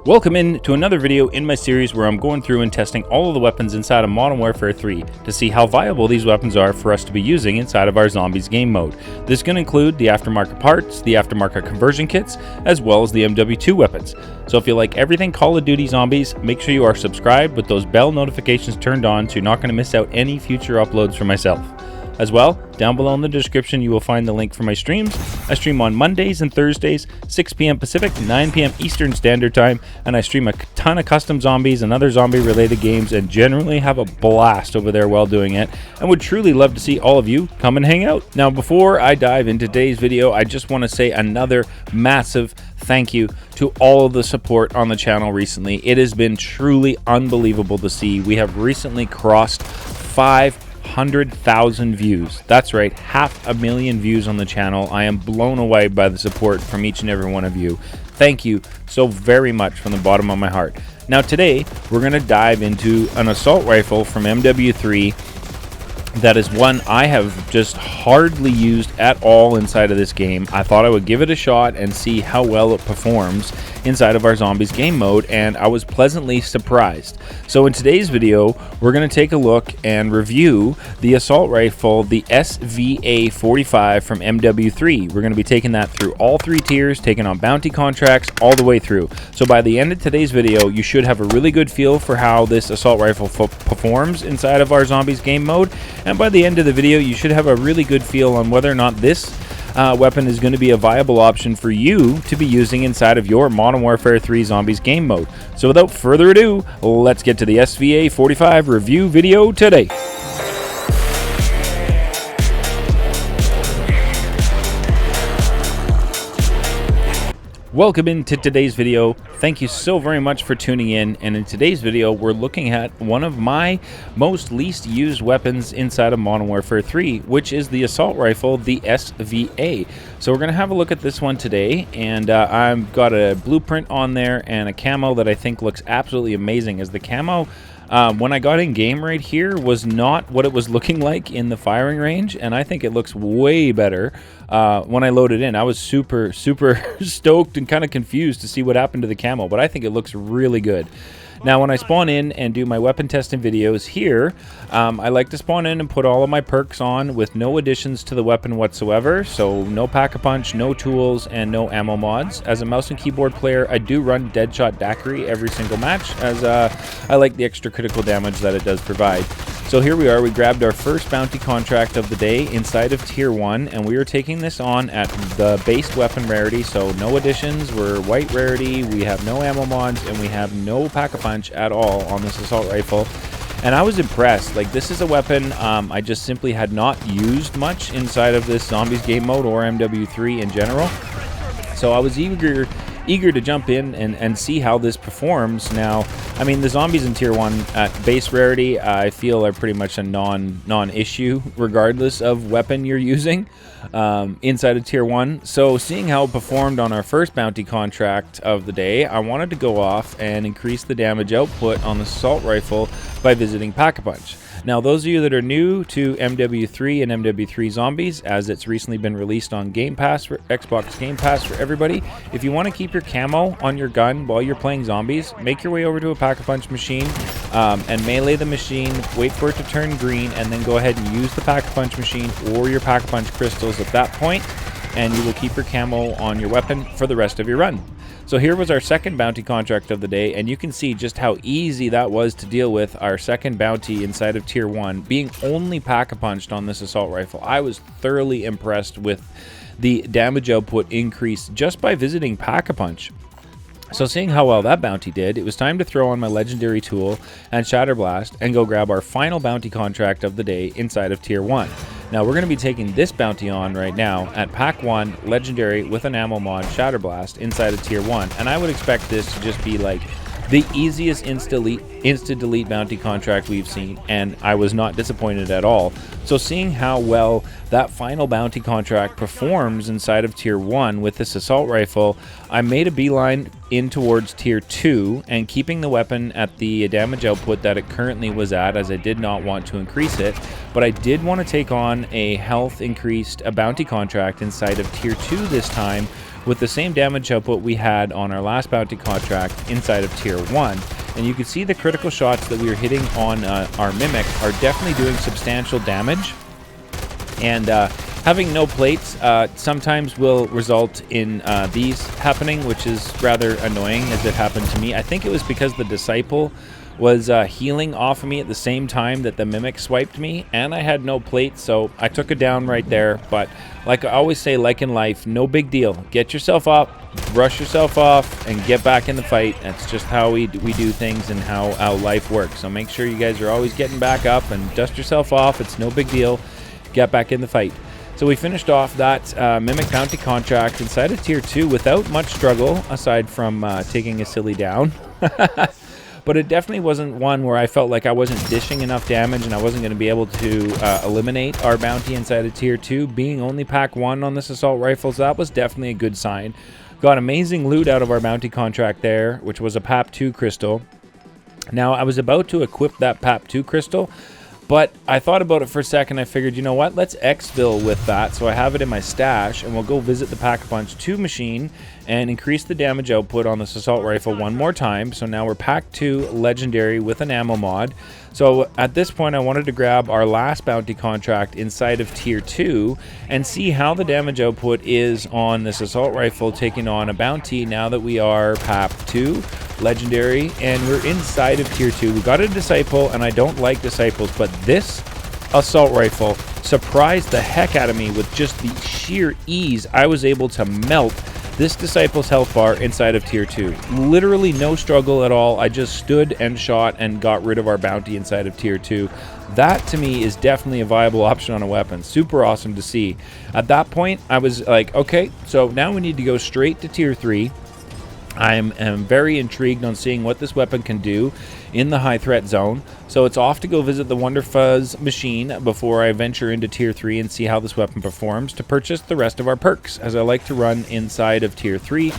Welcome in to another video in my series where I'm going through and testing all of the weapons inside of Modern Warfare 3 to see how viable these weapons are for us to be using inside of our Zombies game mode. This is going to include the aftermarket parts, the aftermarket conversion kits, as well as the MW2 weapons. So if you like everything Call of Duty Zombies, make sure you are subscribed with those bell notifications turned on so you're not going to miss out any future uploads for myself. As well, down below in the description you will find the link for my streams. I stream on Mondays and Thursdays, 6 p.m. Pacific, 9 p.m. Eastern Standard Time, and I stream a ton of custom zombies and other zombie related games and generally have a blast over there while doing it, and would truly love to see all of you come and hang out. Now before I dive into today's video, I just want to say another massive thank you to all of the support on the channel recently. It has been truly unbelievable to see. We have recently crossed 500,000 views. That's right, 500,000 views on the channel. I am blown away by the support from each and every one of you. Thank you so very much from the bottom of my heart. Now today we're going to dive into an assault rifle from MW3 that is one I have just hardly used at all inside of this game. I thought I would give it a shot and see how well it performs inside of our Zombies game mode, and I was pleasantly surprised. So in today's video, we're going to take a look and review the assault rifle, the SVA-545 from MW3. We're going to be taking that through all three tiers, taking on bounty contracts all the way through. So by the end of today's video, you should have a really good feel for how this assault rifle performs inside of our Zombies game mode. And by the end of the video, you should have a really good feel on whether or not this weapon is going to be a viable option for you to be using inside of your Modern Warfare 3 Zombies game mode. So without further ado, let's get to the SVA-545 review video today. Welcome into today's video. Thank you so very much for tuning in, and in today's video we're looking at one of my most least used weapons inside of Modern Warfare 3, which is the assault rifle, the SVA. So we're going to have a look at this one today, and I've got a blueprint on there and a camo that I think looks absolutely amazing. As the camo when I got in game right here was not what it was looking like in the firing range, and I think it looks way better when I loaded in. I was super stoked and kind of confused to see what happened to the camo, but I think it looks really good. Now when I spawn in and do my weapon testing videos here, I like to spawn in and put all of my perks on with no additions to the weapon whatsoever. So no pack-a-punch, no tools, and no ammo mods. As a mouse and keyboard player, I do run Deadshot Daiquiri every single match, as I like the extra critical damage that it does provide. So here we are, we grabbed our first bounty contract of the day inside of tier 1, and we are taking this on at the base weapon rarity, so no additions. We're white rarity, we have no ammo mods, and we have no pack-a-punch at all on this assault rifle. And I was impressed. Like, this is a weapon I just simply had not used much inside of this Zombies game mode or MW3 in general. So I was eager to jump in and see how this performs. Now, I mean, the zombies in tier 1 at base rarity, I feel are pretty much a non-issue regardless of weapon you're using inside of tier 1. So seeing how it performed on our first bounty contract of the day, I wanted to go off and increase the damage output on the assault rifle by visiting Pack-a-Punch. Now, those of you that are new to MW3 and MW3 Zombies, as it's recently been released on Game Pass, for Xbox Game Pass for everybody, if you want to keep your camo on your gun while you're playing zombies, make your way over to a Pack-a-Punch machine and melee the machine, wait for it to turn green, and then go ahead and use the Pack-a-Punch machine or your Pack-a-Punch crystals at that point, and you will keep your camo on your weapon for the rest of your run. So here was our second bounty contract of the day, and you can see just how easy that was to deal with. Our second bounty inside of tier 1 being only pack-a-punched on this assault rifle. I was thoroughly impressed with the damage output increase just by visiting Pack-a-Punch. So seeing how well that bounty did, it was time to throw on my legendary tool and Shatterblast and go grab our final bounty contract of the day inside of tier 1. Now we're going to be taking this bounty on right now at Pack 1 Legendary with an ammo mod Shatterblast inside of tier 1, and I would expect this to just be like the easiest insta-delete bounty contract we've seen, and I was not disappointed at all. So seeing how well that final bounty contract performs inside of tier 1 with this assault rifle, I made a beeline in towards tier 2 and keeping the weapon at the damage output that it currently was at, as I did not want to increase it, but I did want to take on a health increased bounty contract inside of tier 2 this time, with the same damage output we had on our last bounty contract inside of tier 1. And you can see the critical shots that we were hitting on our Mimic are definitely doing substantial damage. And having no plates sometimes will result in these happening, which is rather annoying as it happened to me. I think it was because the Disciple was healing off of me at the same time that the Mimic swiped me, and I had no plate, so I took it down right there. But like I always say, like in life, no big deal. Get yourself up, brush yourself off, and get back in the fight. That's just how we do things and how life works. So make sure you guys are always getting back up and dust yourself off. It's no big deal. Get back in the fight. So we finished off that Mimic bounty contract inside of tier 2 without much struggle, aside from taking a silly down. But it definitely wasn't one where I felt like I wasn't dishing enough damage and I wasn't going to be able to eliminate our bounty inside of tier 2. Being only pack 1 on this assault rifles, that was definitely a good sign. Got amazing loot out of our bounty contract there, which was a PAP 2 crystal. Now, I was about to equip that PAP 2 crystal, but I thought about it for a second. I figured, you know what, let's exfil with that. So I have it in my stash, and we'll go visit the Pack-a-Punch 2 machine and increase the damage output on this assault rifle one more time. So now we're pack 2 legendary with an ammo mod. So at this point, I wanted to grab our last bounty contract inside of tier 2 and see how the damage output is on this assault rifle taking on a bounty now that we are PAP 2 legendary and we're inside of tier 2. We got a Disciple, and I don't like Disciples, but this assault rifle surprised the heck out of me with just the sheer ease I was able to melt this Disciple's health bar inside of tier 2. Literally no struggle at all. I just stood and shot and got rid of our bounty inside of tier 2. That to me is definitely a viable option on a weapon. Super awesome to see. At that point, I was like, okay, so now we need to go straight to tier 3. I am very intrigued on seeing what this weapon can do in the high threat zone. So it's off to go visit the Wonder Fuzz machine before I venture into tier 3 and see how this weapon performs to purchase the rest of our perks, as I like to run inside of tier 3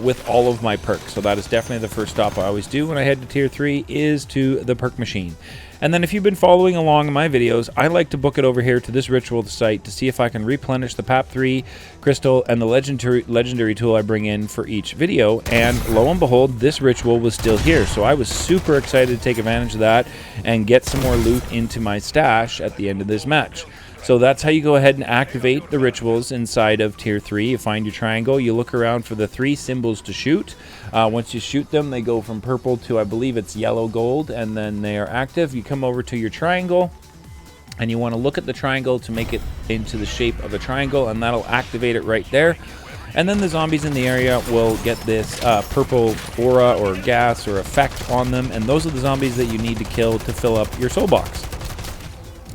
with all of my perks. So that is definitely the first stop I always do when I head to tier 3 is to the perk machine. And then if you've been following along in my videos, I like to book it over here to this ritual site to see if I can replenish the PAP 3 crystal and the legendary tool I bring in for each video. And lo and behold, this ritual was still here. So I was super excited to take advantage of that and get some more loot into my stash at the end of this match. So that's how you go ahead and activate the rituals inside of tier 3. You find your triangle, you look around for the 3 symbols to shoot. Once you shoot them, they go from purple to, I believe it's yellow gold, and then they are active. You come over to your triangle, and you want to look at the triangle to make it into the shape of a triangle, and that'll activate it right there. And then the zombies in the area will get this purple aura or gas or effect on them, and those are the zombies that you need to kill to fill up your soul box.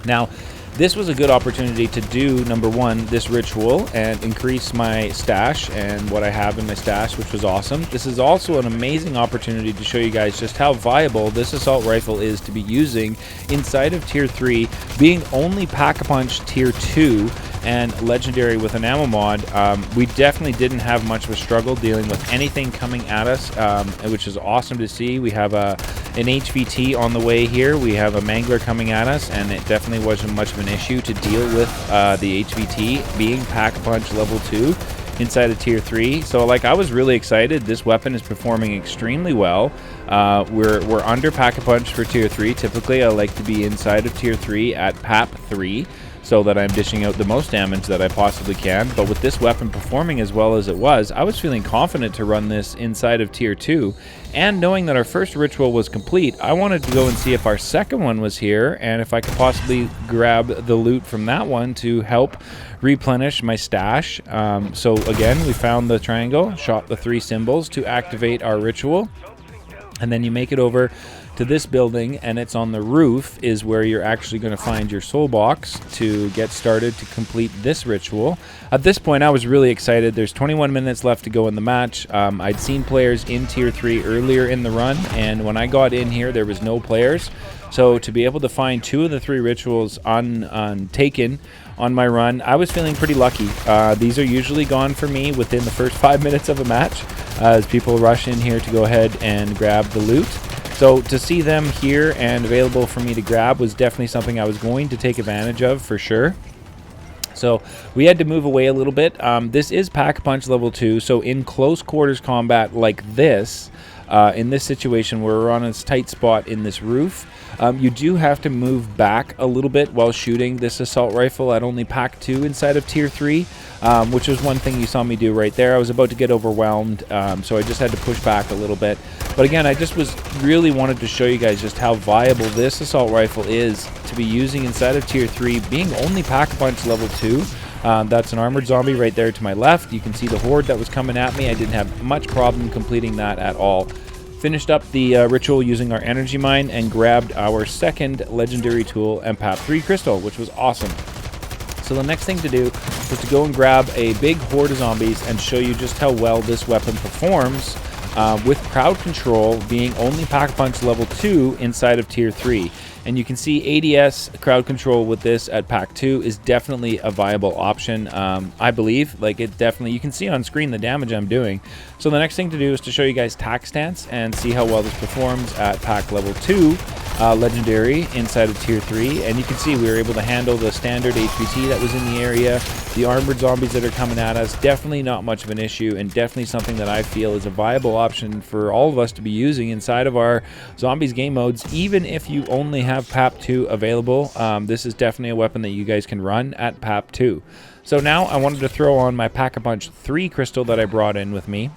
Now, this was a good opportunity to do, number 1, this ritual and increase my stash and what I have in my stash, which was awesome. This is also an amazing opportunity to show you guys just how viable this assault rifle is to be using inside of tier 3, being only Pack-a-Punch tier 2 and legendary with an ammo mod. We definitely didn't have much of a struggle dealing with anything coming at us, which is awesome to see. We have an HVT on the way here. We have a Mangler coming at us, and it definitely wasn't much of an issue to deal with the HVT being Pack-a-Punch level 2 inside of tier 3. So like, I was really excited. This weapon is performing extremely well. We're under Pack-a-Punch for tier 3. Typically I like to be inside of tier 3 at PAP 3 so that I'm dishing out the most damage that I possibly can. But with this weapon performing as well as it was, I was feeling confident to run this inside of tier 2. And knowing that our first ritual was complete, I wanted to go and see if our second one was here and if I could possibly grab the loot from that one to help replenish my stash. So again, we found the triangle, shot the 3 symbols to activate our ritual, and then you make it over to this building, and it's on the roof is where you're actually going to find your soul box to get started to complete this ritual. At this point, I was really excited. There's 21 minutes left to go in the match. I'd seen players in tier 3 earlier in the run, and when I got in here, there was no players. So to be able to find 2 of the 3 rituals taken on my run, I was feeling pretty lucky. These are usually gone for me within the first 5 minutes of a match as people rush in here to go ahead and grab the loot. So to see them here and available for me to grab was definitely something I was going to take advantage of for sure. So we had to move away a little bit. This is Pack-a-Punch level 2, so in close quarters combat like this, in this situation where we're on a tight spot in this roof, you do have to move back a little bit while shooting this assault rifle at only Pack 2 inside of Tier 3, which was one thing you saw me do right there. I was about to get overwhelmed, so I just had to push back a little bit. But again, I just really wanted to show you guys just how viable this assault rifle is to be using inside of Tier 3, being only Pack-a-Punch level 2. That's an armored zombie right there to my left. You can see the horde that was coming at me. I didn't have much problem completing that at all. Finished up the ritual using our energy mine and grabbed our second legendary tool, MW3 crystal, which was awesome. So the next thing to do was to go and grab a big horde of zombies and show you just how well this weapon performs with crowd control being only Pack-a-Punch level 2 inside of Tier 3. And you can see ADS crowd control with this at Pack 2 is definitely a viable option, I believe. Like, it definitely, you can see on screen the damage I'm doing. So the next thing to do is to show you guys tack stance and see how well this performs at Pack level 2 legendary inside of Tier 3. And you can see we were able to handle the standard HVT that was in the area, the armored zombies that are coming at us. Definitely not much of an issue, and definitely something that I feel is a viable option for all of us to be using inside of our zombies game modes, even if you only have PAP 2 available. This is definitely a weapon that you guys can run at PAP 2. So now I wanted to throw on my Pack-a-Punch 3 crystal that I brought in with me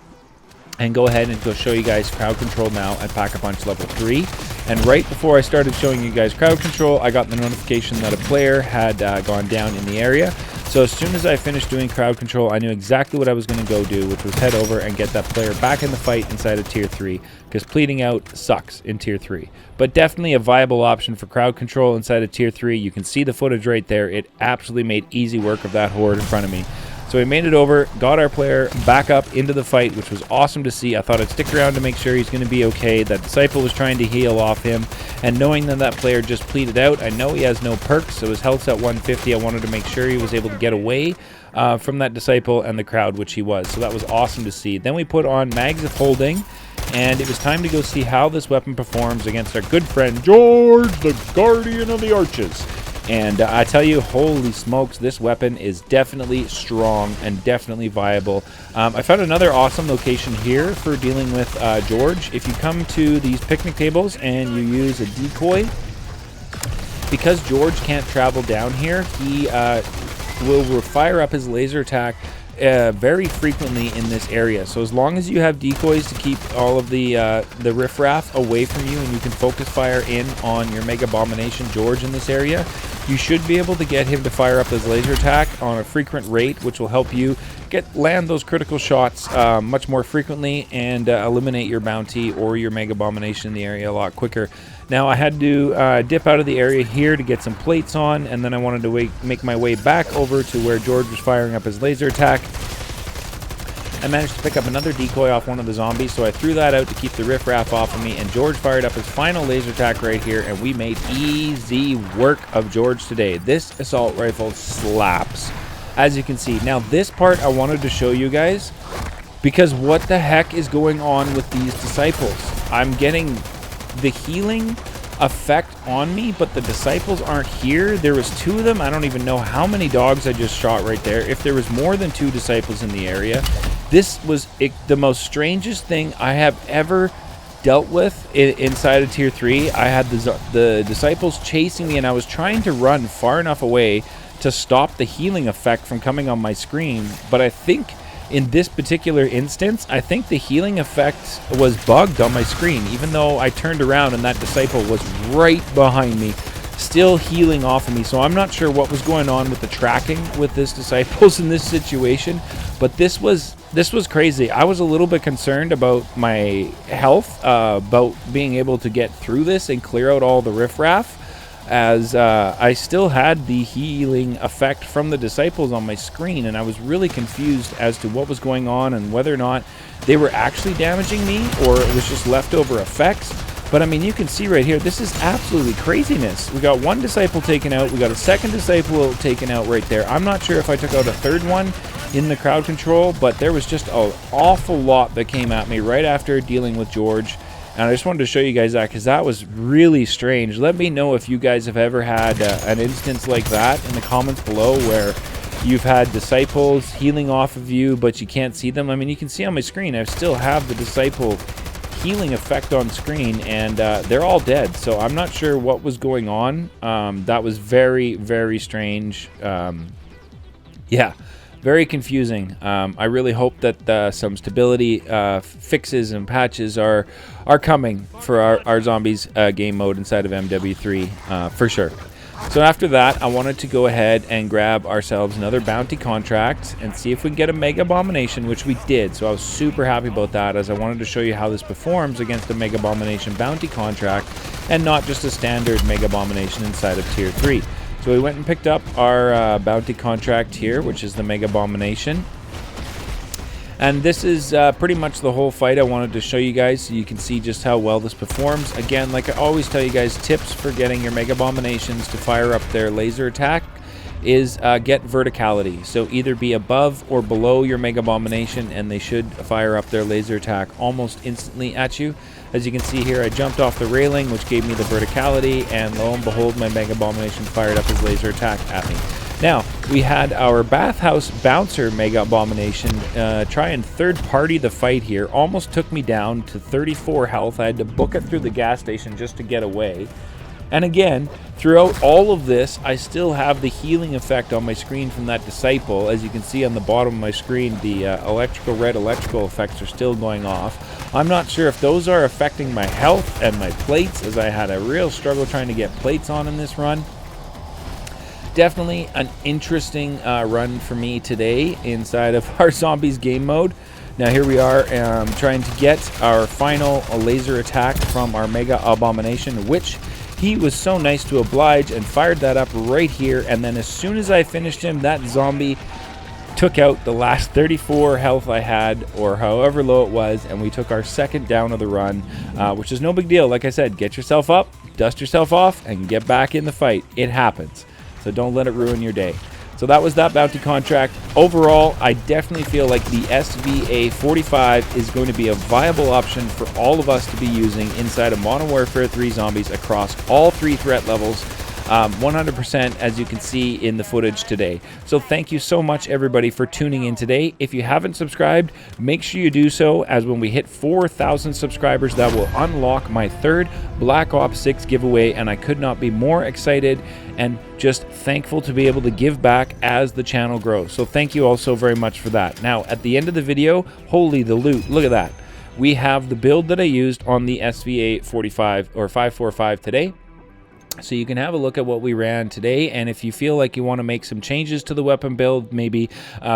and go ahead and go show you guys crowd control now at Pack-a-Punch level 3. And right before I started showing you guys crowd control, I got the notification that a player had gone down in the area. So as soon as I finished doing crowd control, I knew exactly what I was going to go do, which was head over and get that player back in the fight inside of Tier 3, because pleading out sucks in Tier 3. But definitely a viable option for crowd control inside of Tier 3. You can see the footage right there. It absolutely made easy work of that horde in front of me. So we made it over, got our player back up into the fight, which was awesome to see. I thought I'd stick around to make sure he's going to be okay. That disciple was trying to heal off him, and knowing that that player just pleaded out, I know he has no perks, so his health's at 150. I wanted to make sure he was able to get away from that disciple and the crowd, which he was. So that was awesome to see. Then we put on Mags of Holding, and it was time to go see how this weapon performs against our good friend Zhorde, the Guardian of the Arches. And I tell you, holy smokes, this weapon is definitely strong and definitely viable. I found another awesome location here for dealing with Zhorde. If you come to these picnic tables and you use a decoy, because Zhorde can't travel down here, he will fire up his laser attack very frequently in this area. So as long as you have decoys to keep all of the riffraff away from you, and you can focus fire in on your Mega Abomination Zhorde in this area, you should be able to get him to fire up his laser attack on a frequent rate, which will help you land those critical shots much more frequently and eliminate your bounty or your Mega Abomination in the area a lot quicker. Now I had to dip out of the area here to get some plates on, and then I wanted to make my way back over to where Zhorde was firing up his laser attack. I managed to pick up another decoy off one of the zombies, so I threw that out to keep the riffraff off of me, and Zhorde fired up his final laser attack right here, and we made easy work of Zhorde today. This assault rifle slaps, as you can see. Now this part I wanted to show you guys, because what the heck is going on with these disciples? I'm getting the healing effect on me, but the disciples aren't here. There was 2 of them. I don't even know how many dogs I just shot right there. If there was more than 2 disciples in the area, this was the most strangest thing I have ever dealt with inside of Tier 3. I had the disciples chasing me, and I was trying to run far enough away to stop the healing effect from coming on my screen. But I think in this particular instance, I think the healing effect was bugged on my screen, even though I turned around and that disciple was right behind me, still healing off of me. So I'm not sure what was going on with the tracking with this disciples in this situation, but this was crazy. I was a little bit concerned about my health, about being able to get through this and clear out all the riffraff, as I still had the healing effect from the disciples on my screen, and I was really confused as to what was going on and whether or not they were actually damaging me or it was just leftover effects. But I mean, you can see right here, this is absolutely craziness. We got 1 disciple taken out, we got a 2nd disciple taken out right there. I'm not sure if I took out a 3rd one in the crowd control, but there was just an awful lot that came at me right after dealing with Zhorde. And I just wanted to show you guys that, because that was really strange. Let me know if you guys have ever had an instance like that in the comments below, where You've had disciples healing off of you, but you can't see them. I mean, you can see on my screen, I still have the disciple healing effect on screen, and they're all dead. So I'm not sure what was going on. That was very, very strange. Yeah, very confusing. I really hope that some stability fixes and patches are coming for our zombies game mode inside of MW3 for sure. So after that, I wanted to go ahead and grab ourselves another bounty contract and see if we can get a Mega Abomination, which we did. So I was super happy about that, as I wanted to show you how this performs against a Mega Abomination bounty contract and not just a standard Mega Abomination inside of Tier 3. So we went and picked up our bounty contract here, which is the Mega Abomination. And this is pretty much the whole fight I wanted to show you guys, so you can see just how well this performs. Again, like I always tell you guys, tips for getting your Mega Abominations to fire up their laser attack is get verticality. So either be above or below your Mega Abomination, and they should fire up their laser attack almost instantly at you. As you can see here, I jumped off the railing, which gave me the verticality, and lo and behold, my Mega Abomination fired up his laser attack at me. Now, we had our Bathhouse Bouncer Mega Abomination try and third-party the fight here. Almost took me down to 34 health. I had to book it through the gas station just to get away. And again, throughout all of this, I still have the healing effect on my screen from that disciple. As you can see on the bottom of my screen, the red electrical effects are still going off. I'm not sure if those are affecting my health and my plates, as I had a real struggle trying to get plates on in this run. Definitely an interesting run for me today inside of our Zombies game mode. Now here we are trying to get our final laser attack from our Mega Abomination, which he was so nice to oblige and fired that up right here. And then as soon as I finished him, that zombie took out the last 34 health I had, or however low it was, and we took our second down of the run, which is no big deal. Like I said, get yourself up, dust yourself off, and get back in the fight. It happens. So don't let it ruin your day. So that was that bounty contract. Overall, I definitely feel like the SVA-45 is going to be a viable option for all of us to be using inside of Modern Warfare 3 Zombies across all 3 threat levels, 100%, as you can see in the footage today. So thank you so much, everybody, for tuning in today. If you haven't subscribed, make sure you do so, as when we hit 4,000 subscribers, that will unlock my third Black Ops 6 giveaway, and I could not be more excited and just thankful to be able to give back as the channel grows. So thank you all so very much for that. Now, at the end of the video, holy the loot, look at that. We have the build that I used on the SVA-45 or 545 today. So you can have a look at what we ran today, and if you feel like you want to make some changes to the weapon build, maybe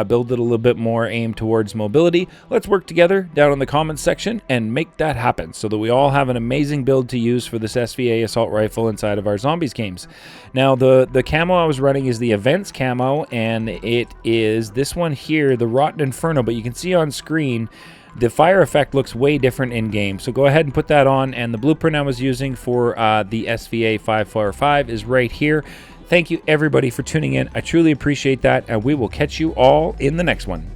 build it a little bit more aimed towards mobility, let's work together down in the comments section and make that happen so that we all have an amazing build to use for this SVA assault rifle inside of our Zombies games. Now, the camo I was running is the Events camo, and it is this one here, the Rotten Inferno, but you can see on screen the fire effect looks way different in game. So go ahead and put that on, and the blueprint I was using for the SVA-545 is right here. Thank you everybody for tuning in. I truly appreciate that, and we will catch you all in the next one.